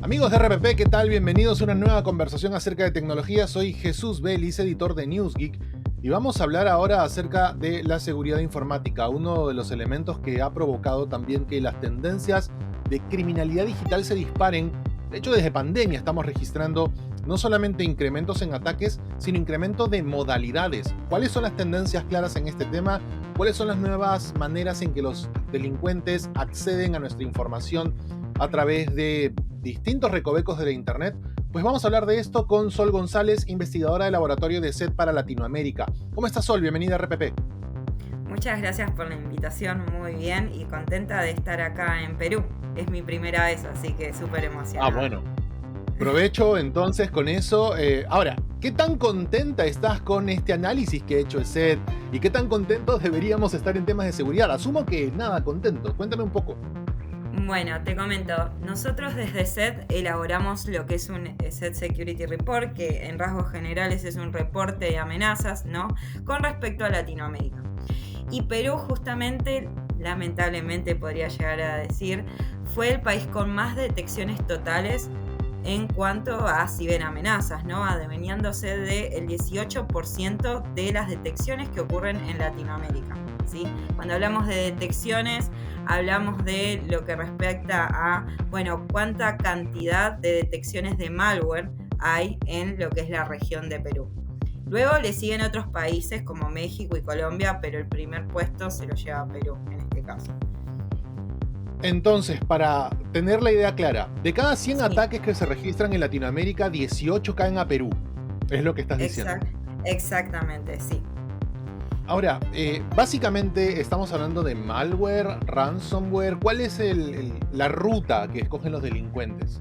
Amigos de RPP, ¿qué tal? Bienvenidos a una nueva conversación acerca de tecnología. Soy Jesús Vélez, editor de NewsGeek, y vamos a hablar ahora acerca de la seguridad informática, uno de los elementos que ha provocado también que las tendencias de criminalidad digital se disparen. De hecho, desde pandemia estamos registrando no solamente incrementos en ataques, sino incremento de modalidades. ¿Cuáles son las tendencias claras en este tema? ¿Cuáles son las nuevas maneras en que los delincuentes acceden a nuestra información a través de distintos recovecos de la internet? Pues vamos a hablar de esto con Sol González, investigadora del laboratorio de SET para Latinoamérica. ¿Cómo estás, Sol? Bienvenida a RPP. Muchas gracias por la invitación, muy bien, y contenta de estar acá en Perú. Es mi primera vez, así que súper emocionada. Bueno. Provecho entonces con eso. Ahora, ¿qué tan contenta estás con este análisis que ha hecho el SET? ¿Y qué tan contentos deberíamos estar en temas de seguridad? Asumo que nada contentos. Cuéntame un poco. Bueno, te comento, nosotros desde SET elaboramos lo que es un SET Security Report, que en rasgos generales es un reporte de amenazas, ¿no?, con respecto a Latinoamérica. Y Perú justamente, lamentablemente podría llegar a decir, fue el país con más detecciones totales en cuanto a ciberamenazas, ¿no?, adveniéndose del 18% de las detecciones que ocurren en Latinoamérica, ¿sí? Cuando hablamos de detecciones, hablamos de lo que respecta a, bueno, cuánta cantidad de detecciones de malware hay en lo que es la región de Perú. Luego le siguen otros países como México y Colombia, pero el primer puesto se lo lleva Perú en este caso. Entonces, para tener la idea clara, de cada 100 Sí. ataques que se registran en Latinoamérica, 18 caen a Perú. Es lo que estás diciendo. Exactamente, sí. Ahora, básicamente estamos hablando de malware, ransomware. ¿Cuál es la ruta que escogen los delincuentes?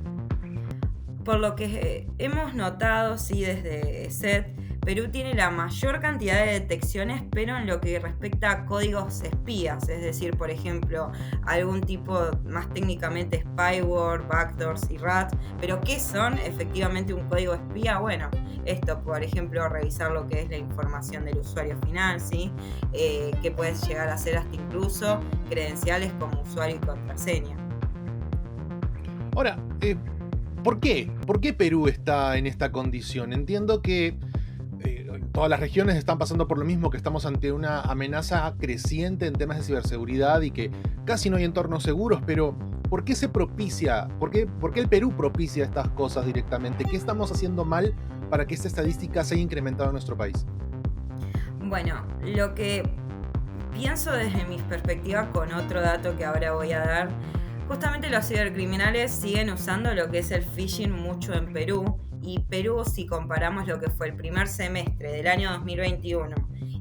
Por lo que hemos notado, sí, desde SET, Perú tiene la mayor cantidad de detecciones, pero en lo que respecta a códigos espías, es decir, por ejemplo, algún tipo más técnicamente spyware, backdoors y RAT. Pero ¿qué son efectivamente un código espía? Bueno, esto, por ejemplo, revisar lo que es la información del usuario final, ¿sí? Que puedes llegar a ser hasta incluso credenciales como usuario y contraseña. Ahora, ¿por qué? ¿Por qué Perú está en esta condición? Entiendo que todas las regiones están pasando por lo mismo, que estamos ante una amenaza creciente en temas de ciberseguridad y que casi no hay entornos seguros, pero ¿por qué se propicia? ¿Por qué el Perú propicia estas cosas directamente? ¿Qué estamos haciendo mal para que esta estadística se haya incrementado en nuestro país? Bueno, lo que pienso desde mi perspectiva con otro dato que ahora voy a dar, justamente los cibercriminales siguen usando lo que es el phishing mucho en Perú, y Perú, si comparamos lo que fue el primer semestre del año 2021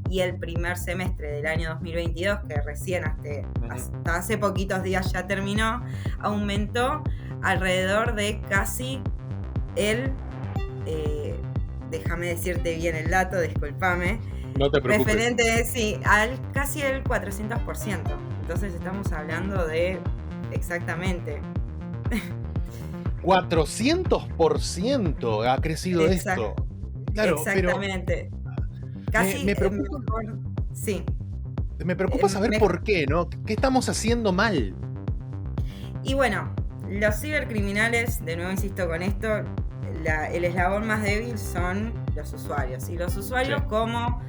y el primer semestre del año 2022, que recién hasta hace poquitos días ya terminó, aumentó alrededor de casi el, déjame decirte bien el dato, discúlpame, No te preocupes. referente, sí, al casi el 400%. Entonces estamos hablando de exactamente. 400% ha crecido esto. Claro, Exactamente. pero Casi me preocupa, mejor. Sí. me preocupa saber por qué, ¿no? ¿Qué estamos haciendo mal? Y bueno, los cibercriminales, de nuevo insisto con esto, el eslabón más débil son los usuarios. Y los usuarios, Sí. como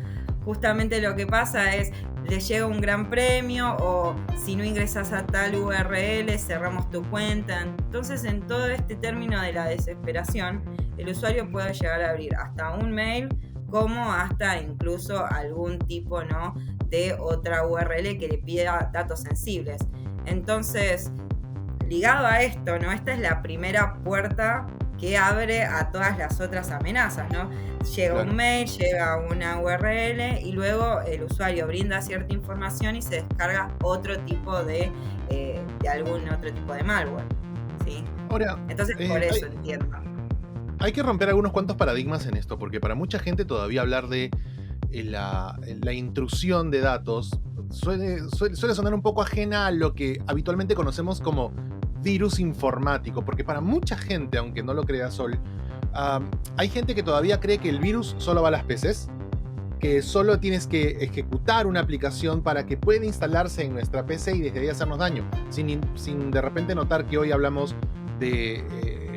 justamente lo que pasa es, les llega un gran premio, o si no ingresas a tal URL, cerramos tu cuenta. Entonces, en todo este término de la desesperación, el usuario puede llegar a abrir hasta un mail, como hasta incluso algún tipo, ¿no?, de otra URL que le pida datos sensibles. Entonces, ligado a esto, ¿no?, esta es la primera puerta que abre a todas las otras amenazas, ¿no? Llega Claro. un mail, llega una URL y luego el usuario brinda cierta información y se descarga otro tipo de algún otro tipo de malware, ¿sí? Ahora, Entonces, por eso entiendo. hay que romper algunos cuantos paradigmas en esto, porque para mucha gente todavía hablar de la intrusión de datos suele sonar un poco ajena a lo que habitualmente conocemos como virus informático, porque para mucha gente, aunque no lo crea Sol, hay gente que todavía cree que el virus solo va a las PCs, que solo tienes que ejecutar una aplicación para que pueda instalarse en nuestra PC y desde ahí hacernos daño, sin de repente notar que hoy hablamos de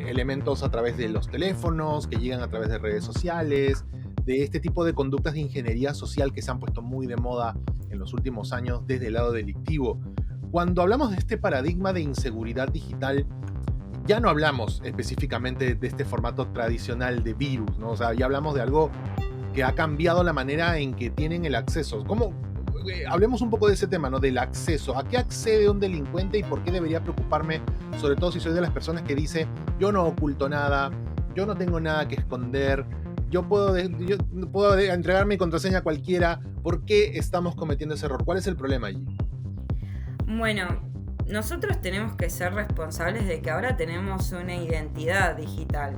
elementos a través de los teléfonos, que llegan a través de redes sociales, de este tipo de conductas de ingeniería social que se han puesto muy de moda en los últimos años desde el lado delictivo. Cuando hablamos de este paradigma de inseguridad digital, ya no hablamos específicamente de este formato tradicional de virus, ¿no? O sea, ya hablamos de algo que ha cambiado la manera en que tienen el acceso. Hablemos un poco de ese tema, ¿no? Del acceso. ¿A qué accede un delincuente y por qué debería preocuparme? Sobre todo si soy de las personas que dice, yo no oculto nada, yo no tengo nada que esconder, yo puedo entregar mi contraseña a cualquiera. ¿Por qué estamos cometiendo ese error? ¿Cuál es el problema allí? Bueno, nosotros tenemos que ser responsables de que ahora tenemos una identidad digital.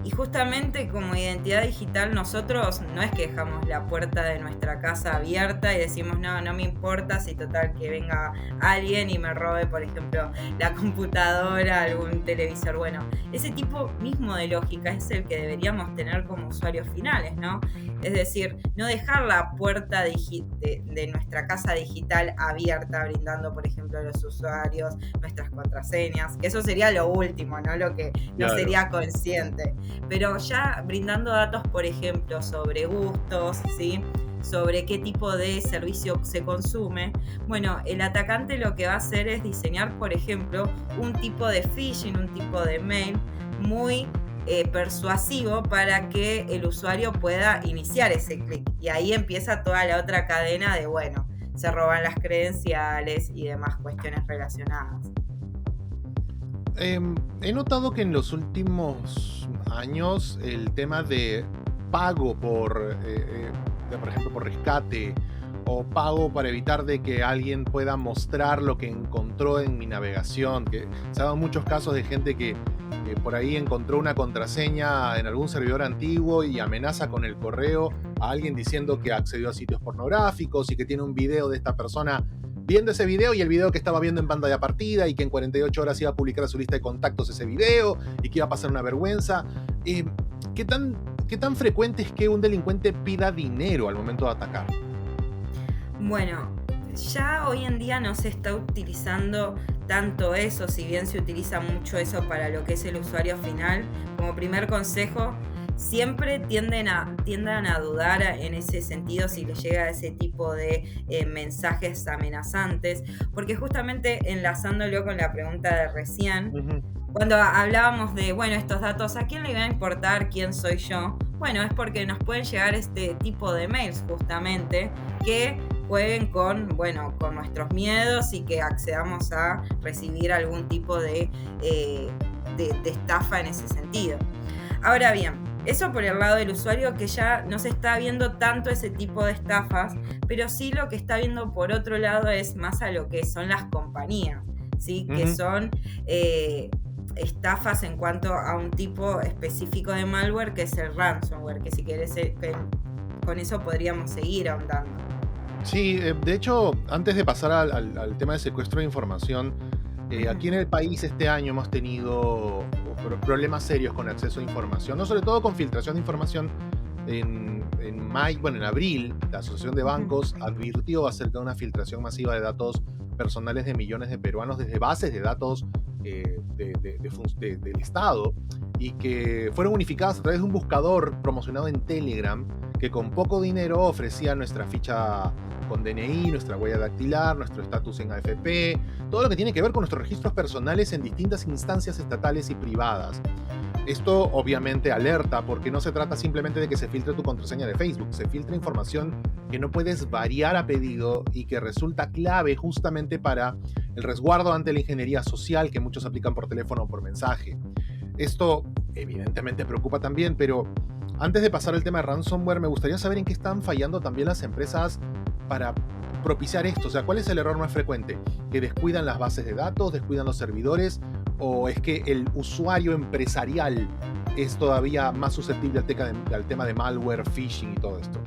Y justamente como identidad digital nosotros no es que dejamos la puerta de nuestra casa abierta y decimos no me importa si total que venga alguien y me robe, por ejemplo, la computadora, algún televisor. Bueno, ese tipo mismo de lógica es el que deberíamos tener como usuarios finales, ¿no? Es decir, no dejar la puerta de nuestra casa digital abierta, brindando, por ejemplo, a los usuarios nuestras contraseñas, que eso sería lo último, ¿no? Lo que no sería consciente. Pero ya brindando datos, por ejemplo, sobre gustos, ¿sí? Sobre qué tipo de servicio se consume. Bueno, el atacante lo que va a hacer es diseñar, por ejemplo, un tipo de phishing, un tipo de mail muy persuasivo para que el usuario pueda iniciar ese clic. Y ahí empieza toda la otra cadena de, bueno, se roban las credenciales y demás cuestiones relacionadas. He notado que en los últimos años el tema de pago por ejemplo, por rescate o pago para evitar de que alguien pueda mostrar lo que encontró en mi navegación, que se ha dado muchos casos de gente que por ahí encontró una contraseña en algún servidor antiguo y amenaza con el correo a alguien diciendo que accedió a sitios pornográficos y que tiene un video de esta persona viendo ese video y el video que estaba viendo en pantalla partida y que en 48 horas iba a publicar a su lista de contactos ese video y que iba a pasar una vergüenza. ¿Qué tan frecuente es que un delincuente pida dinero al momento de atacar? Bueno, ya hoy en día no se está utilizando tanto eso, si bien se utiliza mucho eso para lo que es el usuario final. Como primer consejo, siempre tiendan a dudar en ese sentido si les llega ese tipo de mensajes amenazantes, porque justamente enlazándolo con la pregunta de recién, cuando hablábamos de, bueno, estos datos, ¿a quién le va a importar quién soy yo? Bueno, es porque nos pueden llegar este tipo de mails justamente que jueguen con nuestros miedos y que accedamos a recibir algún tipo de estafa en ese sentido. Ahora bien, eso por el lado del usuario, que ya no se está viendo tanto ese tipo de estafas, pero sí lo que está viendo por otro lado es más a lo que son las compañías, ¿sí? Que son estafas en cuanto a un tipo específico de malware, que es el ransomware, que si querés, con eso podríamos seguir ahondando. Sí, de hecho, antes de pasar al tema de secuestro de información, aquí en el país este año hemos tenido problemas serios con acceso a información, no sobre todo con filtración de información. En abril, la Asociación de Bancos advirtió acerca de una filtración masiva de datos personales de millones de peruanos desde bases de datos del Estado, y que fueron unificadas a través de un buscador promocionado en Telegram que con poco dinero ofrecía nuestra ficha con DNI, nuestra huella dactilar, nuestro estatus en AFP, todo lo que tiene que ver con nuestros registros personales en distintas instancias estatales y privadas. Esto obviamente alerta, porque no se trata simplemente de que se filtre tu contraseña de Facebook, se filtra información que no puedes variar a pedido y que resulta clave justamente para el resguardo ante la ingeniería social que muchos aplican por teléfono o por mensaje. Esto evidentemente preocupa también, pero antes de pasar al tema de ransomware, me gustaría saber en qué están fallando también las empresas para propiciar esto. O sea, ¿cuál es el error más frecuente? ¿Que descuidan las bases de datos, descuidan los servidores? ¿O es que el usuario empresarial es todavía más susceptible al tema de malware, phishing y todo esto?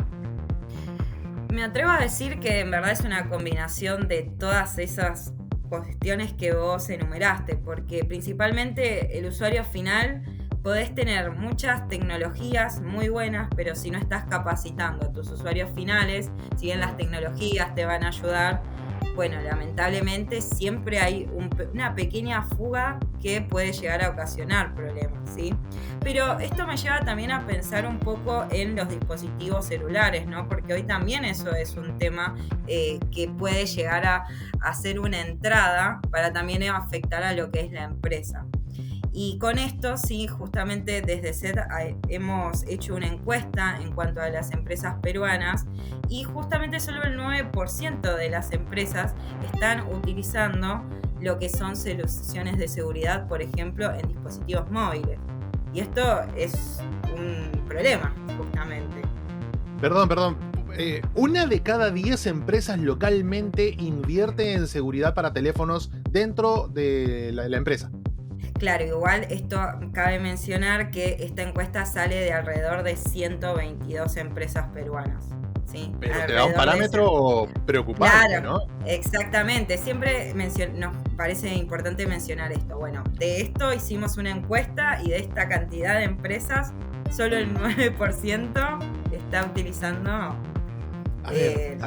Me atrevo a decir que en verdad es una combinación de todas esas cuestiones que vos enumeraste, porque principalmente el usuario final, podés tener muchas tecnologías muy buenas, pero si no estás capacitando a tus usuarios finales, si bien las tecnologías te van a ayudar, bueno, lamentablemente siempre hay una pequeña fuga que puede llegar a ocasionar problemas, ¿sí? Pero esto me lleva también a pensar un poco en los dispositivos celulares, ¿no? Porque hoy también eso es un tema que puede llegar a hacer una entrada para también afectar a lo que es la empresa. Y con esto, sí, justamente desde SED hemos hecho una encuesta en cuanto a las empresas peruanas y justamente solo el 9% de las empresas están utilizando lo que son soluciones de seguridad, por ejemplo, en dispositivos móviles. Y esto es un problema, justamente. Perdón. Una de cada 10 empresas localmente invierte en seguridad para teléfonos dentro de la empresa. Claro, igual esto cabe mencionar que esta encuesta sale de alrededor de 122 empresas peruanas. ¿Sí? Pero te da un parámetro preocupante, claro, ¿no? Exactamente, siempre nos parece importante mencionar esto. Bueno, de esto hicimos una encuesta y de esta cantidad de empresas, solo el 9% está utilizando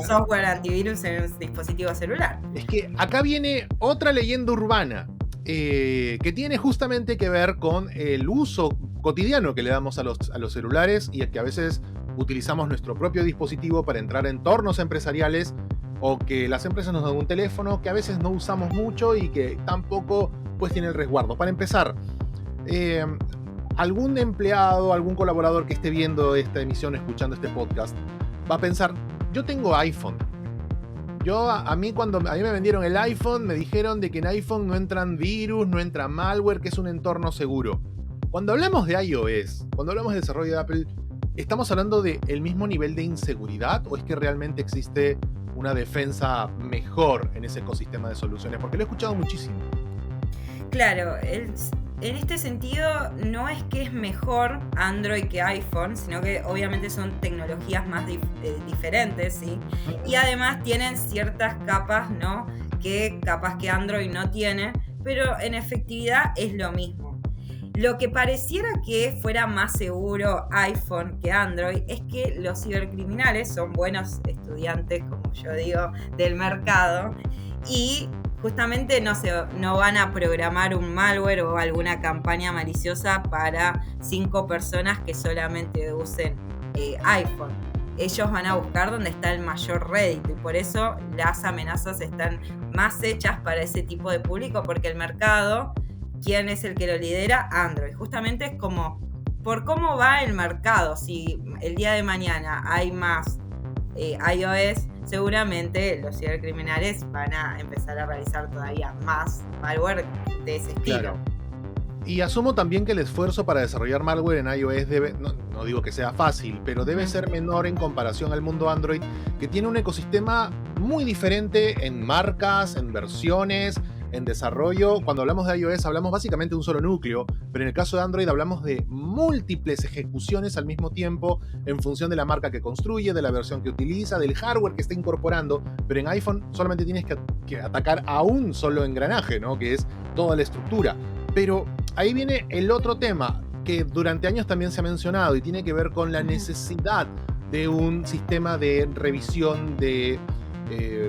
software antivirus en un dispositivo celular. Es que acá viene otra leyenda urbana que tiene justamente que ver con el uso cotidiano que le damos a los celulares y que a veces utilizamos nuestro propio dispositivo para entrar en entornos empresariales, o que las empresas nos dan un teléfono que a veces no usamos mucho y que tampoco pues tiene el resguardo. Para empezar, algún empleado, algún colaborador que esté viendo esta emisión, escuchando este podcast, va a pensar, yo tengo iPhone. A mí cuando a mí me vendieron el iPhone, me dijeron de que en iPhone no entran virus, no entra malware, que es un entorno seguro. Cuando hablamos de iOS, cuando hablamos de desarrollo de Apple, ¿estamos hablando del mismo nivel de inseguridad o es que realmente existe una defensa mejor en ese ecosistema de soluciones? Porque lo he escuchado muchísimo. Claro, en este sentido no es que es mejor Android que iPhone, sino que obviamente son tecnologías más diferentes, ¿sí? Y además tienen ciertas capas, ¿no? Que capaz que Android no tiene, pero en efectividad es lo mismo. Lo que pareciera que fuera más seguro iPhone que Android es que los cibercriminales son buenos estudiantes, como yo digo, del mercado y justamente no van a programar un malware o alguna campaña maliciosa para 5 personas que solamente usen iPhone. Ellos van a buscar donde está el mayor rédito y por eso las amenazas están más hechas para ese tipo de público, porque el mercado, ¿quién es el que lo lidera? Android. Justamente es como por cómo va el mercado. Si el día de mañana hay más iOS, seguramente los cibercriminales van a empezar a realizar todavía más malware de ese estilo. Claro. Y asumo también que el esfuerzo para desarrollar malware en iOS no digo que sea fácil, pero debe ser menor en comparación al mundo Android, que tiene un ecosistema muy diferente en marcas, en versiones, en desarrollo. Cuando hablamos de iOS hablamos básicamente de un solo núcleo, pero en el caso de Android hablamos de múltiples ejecuciones al mismo tiempo en función de la marca que construye, de la versión que utiliza, del hardware que está incorporando. Pero en iPhone solamente tienes que atacar a un solo engranaje, ¿no? Que es toda la estructura. Pero ahí viene el otro tema que durante años también se ha mencionado y tiene que ver con la necesidad de un sistema de revisión de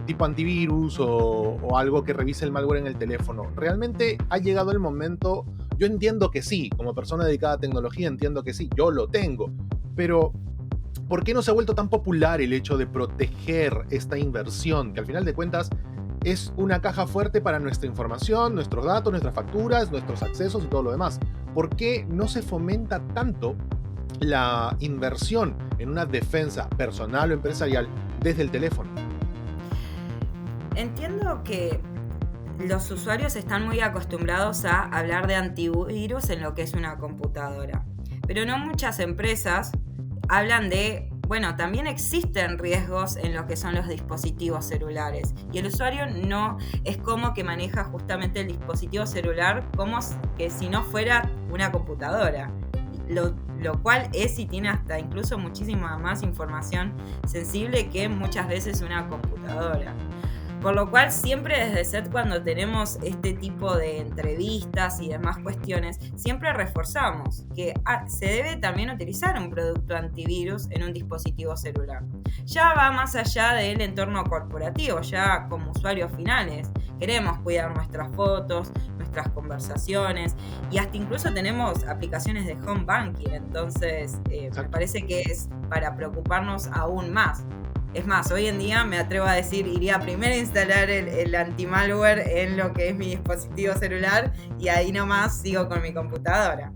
tipo antivirus o algo que revise el malware en el teléfono. ¿Realmente ha llegado el momento? Yo entiendo que sí, como persona dedicada a tecnología entiendo que sí, yo lo tengo, pero ¿por qué no se ha vuelto tan popular el hecho de proteger esta inversión, que al final de cuentas es una caja fuerte para nuestra información, nuestros datos, nuestras facturas, nuestros accesos y todo lo demás? ¿Por qué no se fomenta tanto la inversión en una defensa personal o empresarial desde el teléfono? Entiendo que los usuarios están muy acostumbrados a hablar de antivirus en lo que es una computadora, pero no muchas empresas hablan de, bueno, también existen riesgos en lo que son los dispositivos celulares y el usuario no es como que maneja justamente el dispositivo celular como que si no fuera una computadora, lo cual es y tiene hasta incluso muchísima más información sensible que muchas veces una computadora. Por lo cual siempre desde SET, cuando tenemos este tipo de entrevistas y demás cuestiones, siempre reforzamos que se debe también utilizar un producto antivirus en un dispositivo celular. Ya va más allá del entorno corporativo, ya como usuarios finales queremos cuidar nuestras fotos, nuestras conversaciones, y hasta incluso tenemos aplicaciones de home banking, entonces me parece que es para preocuparnos aún más. Es más, hoy en día me atrevo a decir, iría primero a instalar el anti-malware en lo que es mi dispositivo celular y ahí nomás sigo con mi computadora.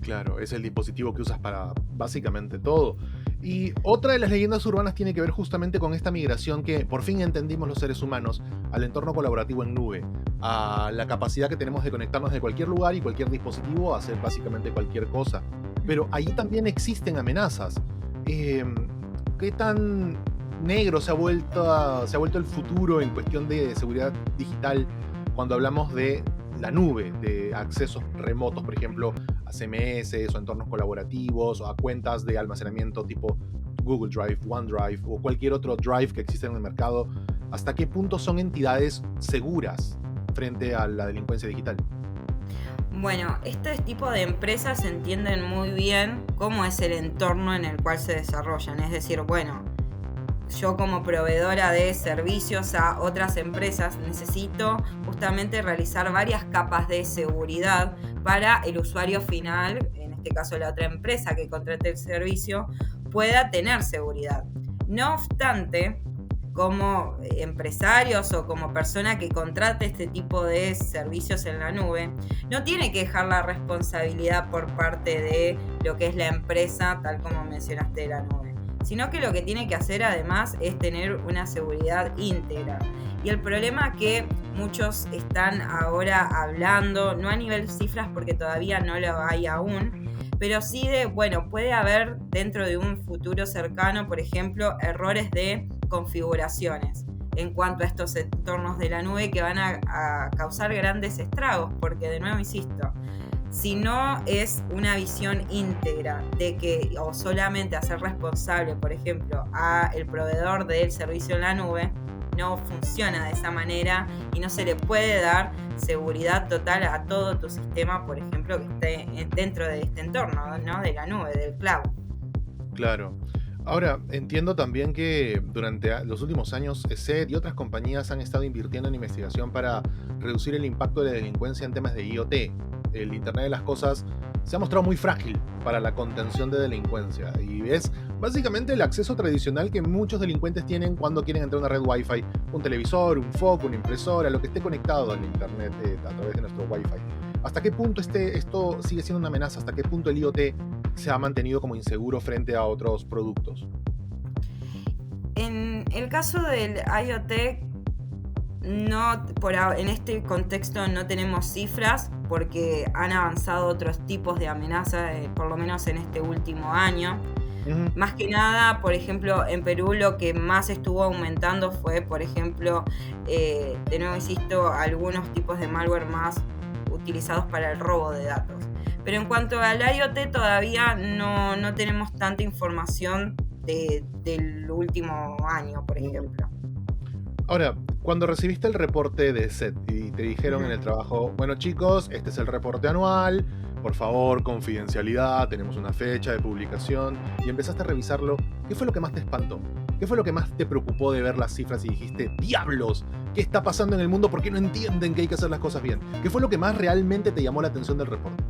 Claro, es el dispositivo que usas para básicamente todo. Y otra de las leyendas urbanas tiene que ver justamente con esta migración que por fin entendimos los seres humanos al entorno colaborativo en nube, a la capacidad que tenemos de conectarnos de cualquier lugar y cualquier dispositivo a hacer básicamente cualquier cosa. Pero ahí también existen amenazas. ¿Qué tan negro se ha vuelto el futuro en cuestión de seguridad digital cuando hablamos de la nube, de accesos remotos, por ejemplo, a CMS o entornos colaborativos o a cuentas de almacenamiento tipo Google Drive, OneDrive o cualquier otro drive que existe en el mercado? ¿Hasta qué punto son entidades seguras frente a la delincuencia digital? Bueno, este tipo de empresas entienden muy bien cómo es el entorno en el cual se desarrollan. Es decir, bueno, yo como proveedora de servicios a otras empresas necesito justamente realizar varias capas de seguridad para el usuario final, en este caso la otra empresa que contrate el servicio, pueda tener seguridad. No obstante, como empresarios o como persona que contrate este tipo de servicios en la nube, no tiene que dejar la responsabilidad por parte de lo que es la empresa, tal como mencionaste, de la nube, sino que lo que tiene que hacer además es tener una seguridad íntegra. Y el problema que muchos están ahora hablando, no a nivel cifras porque todavía no lo hay aún, pero sí de, bueno, puede haber dentro de un futuro cercano, por ejemplo, errores de configuraciones en cuanto a estos entornos de la nube que van a causar grandes estragos, porque de nuevo insisto, si no es una visión íntegra de que, o solamente hacer responsable, por ejemplo, a el proveedor del servicio en la nube, no funciona de esa manera y no se le puede dar seguridad total a todo tu sistema, por ejemplo, que esté dentro de este entorno, ¿no? De la nube, del cloud. Claro. Ahora, entiendo también que durante los últimos años SET y otras compañías han estado invirtiendo en investigación para reducir el impacto de la delincuencia en temas de IoT. El Internet de las Cosas se ha mostrado muy frágil para la contención de delincuencia y es básicamente el acceso tradicional que muchos delincuentes tienen cuando quieren entrar a una red Wi-Fi, un televisor, un foco, una impresora, lo que esté conectado al Internet a través de nuestro Wi-Fi. ¿Hasta qué punto esto sigue siendo una amenaza? ¿Hasta qué punto el IoT se ha mantenido como inseguro frente a otros productos? En el caso del IoT, en este contexto no tenemos cifras porque han avanzado otros tipos de amenazas, por lo menos en este último año. Uh-huh. Más que nada, por ejemplo, en Perú lo que más estuvo aumentando fue, por ejemplo, de nuevo insisto, algunos tipos de malware más utilizados para el robo de datos. Pero en cuanto al IoT todavía no tenemos tanta información del último año, por ejemplo. Ahora, cuando recibiste el reporte de SET y te dijeron en el trabajo, bueno chicos, este es el reporte anual, por favor, confidencialidad, tenemos una fecha de publicación, y empezaste a revisarlo, ¿qué fue lo que más te espantó? ¿Qué fue lo que más te preocupó de ver las cifras y dijiste, ¡diablos! ¿Qué está pasando en el mundo? ¿Por qué no entienden que hay que hacer las cosas bien? ¿Qué fue lo que más realmente te llamó la atención del reporte?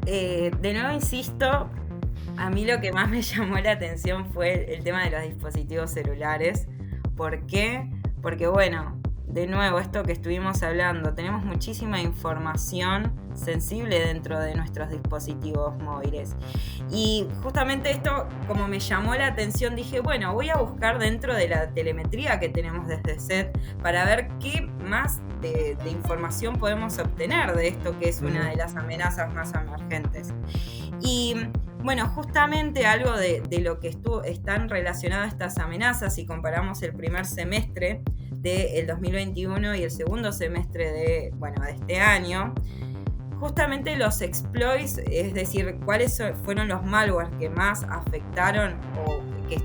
De nuevo insisto, a mí lo que más me llamó la atención fue el tema de los dispositivos celulares. ¿Por qué? Porque bueno, de nuevo, esto que estuvimos hablando, tenemos muchísima información sensible dentro de nuestros dispositivos móviles. Y justamente esto, como me llamó la atención, dije, bueno, voy a buscar dentro de la telemetría que tenemos desde SET para ver qué más de información podemos obtener de esto que es una de las amenazas más emergentes. Y bueno, justamente algo de lo que están relacionadas estas amenazas, si comparamos el primer semestre del 2021 y el segundo semestre de este año, justamente los exploits, es decir, cuáles fueron los malwares que más afectaron o que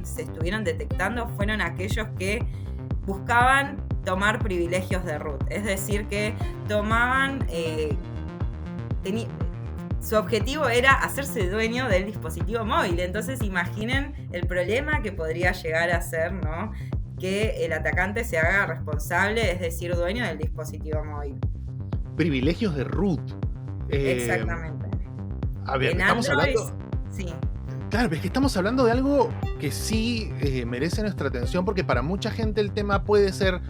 se estuvieron detectando, fueron aquellos que buscaban tomar privilegios de root, es decir, que tomaban, su objetivo era hacerse dueño del dispositivo móvil. Entonces imaginen el problema que podría llegar a ser, ¿no?, que el atacante se haga responsable, es decir, dueño del dispositivo móvil. Privilegios de root. Exactamente. A ver, En estamos Android, hablando... sí. Claro, es que estamos hablando de algo que sí merece nuestra atención, porque para mucha gente el tema puede ser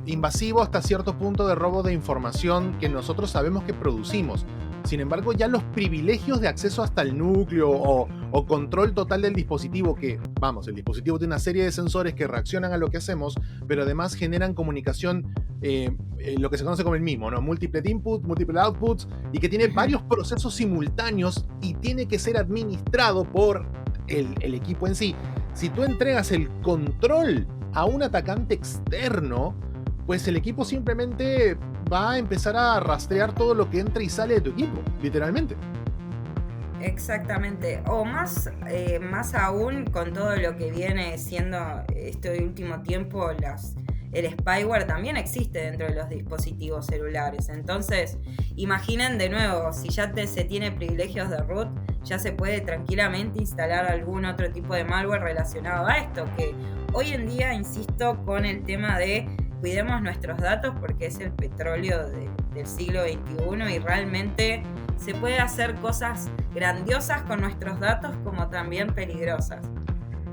invasivo hasta cierto punto de robo de información que nosotros sabemos que producimos. Sin embargo, ya los privilegios de acceso hasta el núcleo o control total del dispositivo, que, vamos, el dispositivo tiene una serie de sensores que reaccionan a lo que hacemos, pero además generan comunicación, lo que se conoce como el MIMO, ¿no? Múltiple input, múltiple outputs, y que tiene varios procesos simultáneos y tiene que ser administrado por el equipo en sí. Si tú entregas el control a un atacante externo, pues el equipo simplemente va a empezar a rastrear todo lo que entra y sale de tu equipo, literalmente. Exactamente, o más aún con todo lo que viene siendo este último tiempo, el spyware también existe dentro de los dispositivos celulares. Entonces, imaginen de nuevo, si ya se tiene privilegios de root, ya se puede tranquilamente instalar algún otro tipo de malware relacionado a esto, que hoy en día, insisto, con el tema de cuidemos nuestros datos porque es el petróleo del siglo XXI y realmente se puede hacer cosas grandiosas con nuestros datos como también peligrosas.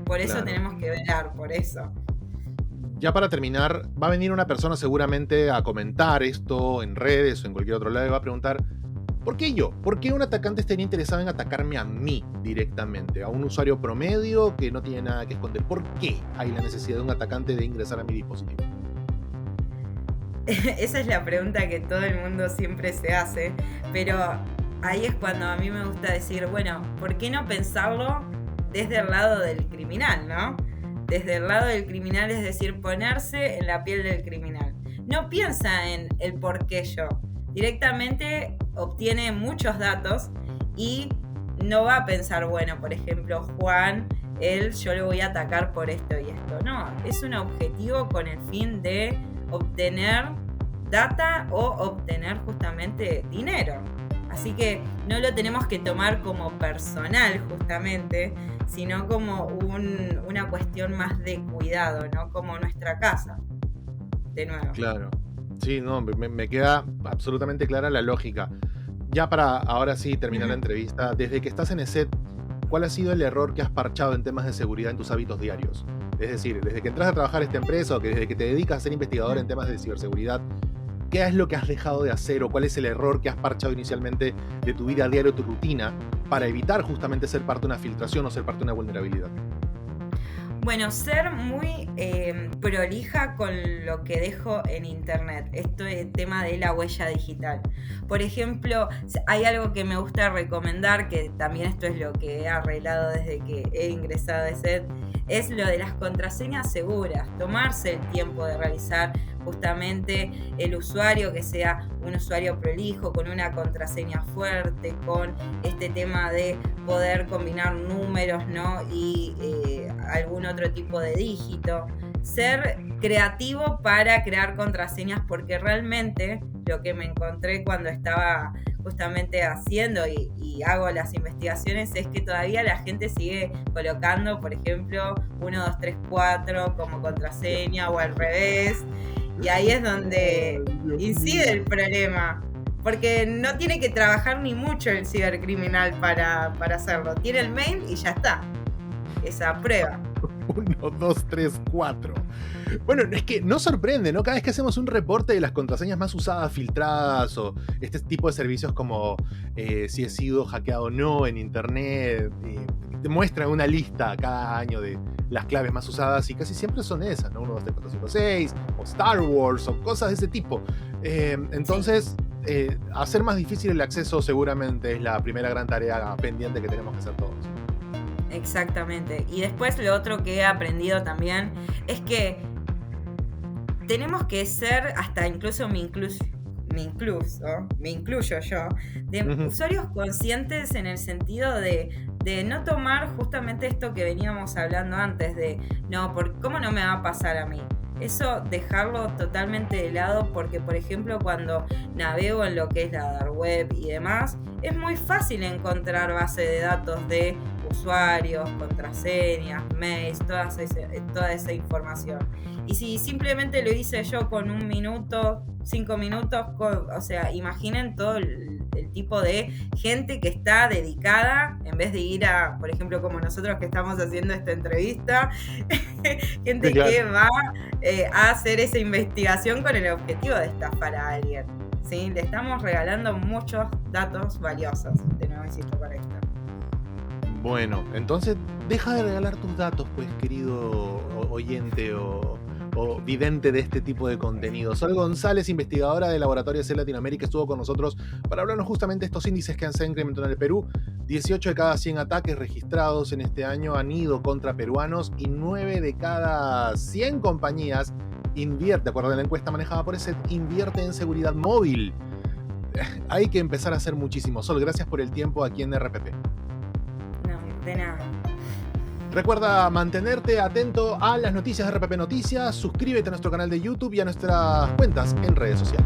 Por eso Claro. tenemos que velar por eso. Ya para terminar, va a venir una persona seguramente a comentar esto en redes o en cualquier otro lado y va a preguntar: ¿por qué yo? ¿Por qué un atacante estaría interesado en atacarme a mí directamente? A un usuario promedio que no tiene nada que esconder. ¿Por qué hay la necesidad de un atacante de ingresar a mi dispositivo? Esa es la pregunta que todo el mundo siempre se hace, pero ahí es cuando a mí me gusta decir, bueno, ¿por qué no pensarlo desde el lado del criminal, ¿no? Desde el lado del criminal, es decir, ponerse en la piel del criminal. No piensa en el por qué yo. Directamente obtiene muchos datos y no va a pensar, bueno, por ejemplo, Juan, yo le voy a atacar por esto y esto. No, es un objetivo con el fin de obtener data o obtener justamente dinero. Así que no lo tenemos que tomar como personal justamente, sino como una cuestión más de cuidado, ¿no? Como nuestra casa, de nuevo. Claro. Sí, no, me queda absolutamente clara la lógica. Ya para ahora sí terminar la entrevista, desde que estás en ESET, ¿cuál ha sido el error que has parchado en temas de seguridad en tus hábitos diarios? Es decir, desde que entras a trabajar a esta empresa o que desde que te dedicas a ser investigador en temas de ciberseguridad, ¿qué es lo que has dejado de hacer o cuál es el error que has parchado inicialmente de tu vida diaria o tu rutina para evitar justamente ser parte de una filtración o ser parte de una vulnerabilidad? Bueno, ser muy prolija con lo que dejo en internet. Esto es el tema de la huella digital. Por ejemplo, hay algo que me gusta recomendar, que también esto es lo que he arreglado desde que he ingresado a ESET, es lo de las contraseñas seguras. Tomarse el tiempo de realizar justamente el usuario, que sea un usuario prolijo, con una contraseña fuerte, con este tema de poder combinar números, ¿no? Y algún otro tipo de dígito. Ser creativo para crear contraseñas, porque realmente lo que me encontré cuando estaba justamente haciendo y hago las investigaciones es que todavía la gente sigue colocando, por ejemplo, 1, 2, 3, 4 como contraseña o al revés. Y ahí es donde incide el problema, porque no tiene que trabajar ni mucho el cibercriminal para hacerlo. Tiene el mail y ya está. Esa prueba. 1, 2, 3, 4. Bueno, es que no sorprende, ¿no? Cada vez que hacemos un reporte de las contraseñas más usadas, filtradas, o este tipo de servicios como si he sido hackeado o no en internet, te muestran una lista cada año de las claves más usadas y casi siempre son esas, ¿no? 1, 2, 3, 4, 5, 6, o Star Wars, o cosas de ese tipo. Entonces, hacer más difícil el acceso seguramente es la primera gran tarea pendiente que tenemos que hacer todos. Exactamente. Y después lo otro que he aprendido también es que tenemos que ser, hasta incluso me incluyo yo, de usuarios conscientes en el sentido de no tomar justamente esto que veníamos hablando antes, de no, ¿cómo no me va a pasar a mí? eso dejarlo totalmente de lado, porque por ejemplo cuando navego en lo que es la dark web y demás, es muy fácil encontrar base de datos de usuarios, contraseñas, mails, toda esa información. Y si simplemente lo hice yo con 1 minuto, 5 minutos, o sea, imaginen todo el tipo de gente que está dedicada, en vez de ir a, por ejemplo, como nosotros que estamos haciendo esta entrevista, gente Sí, claro. que va a hacer esa investigación con el objetivo de estafar a alguien. ¿Sí? Le estamos regalando muchos datos valiosos, de nuevo insisto con esto. Bueno, entonces deja de regalar tus datos, pues, querido oyente o vidente de este tipo de contenido. Sol González, investigadora del Laboratorio C Latinoamérica, estuvo con nosotros para hablarnos justamente de estos índices que se han incrementado en el Perú. 18 de cada 100 ataques registrados en este año han ido contra peruanos y 9 de cada 100 compañías invierte, de acuerdo a la encuesta manejada por ESET, invierte en seguridad móvil. Hay que empezar a hacer muchísimo. Sol, gracias por el tiempo aquí en RPP. No, de nada. Recuerda mantenerte atento a las noticias de RPP Noticias, suscríbete a nuestro canal de YouTube y a nuestras cuentas en redes sociales.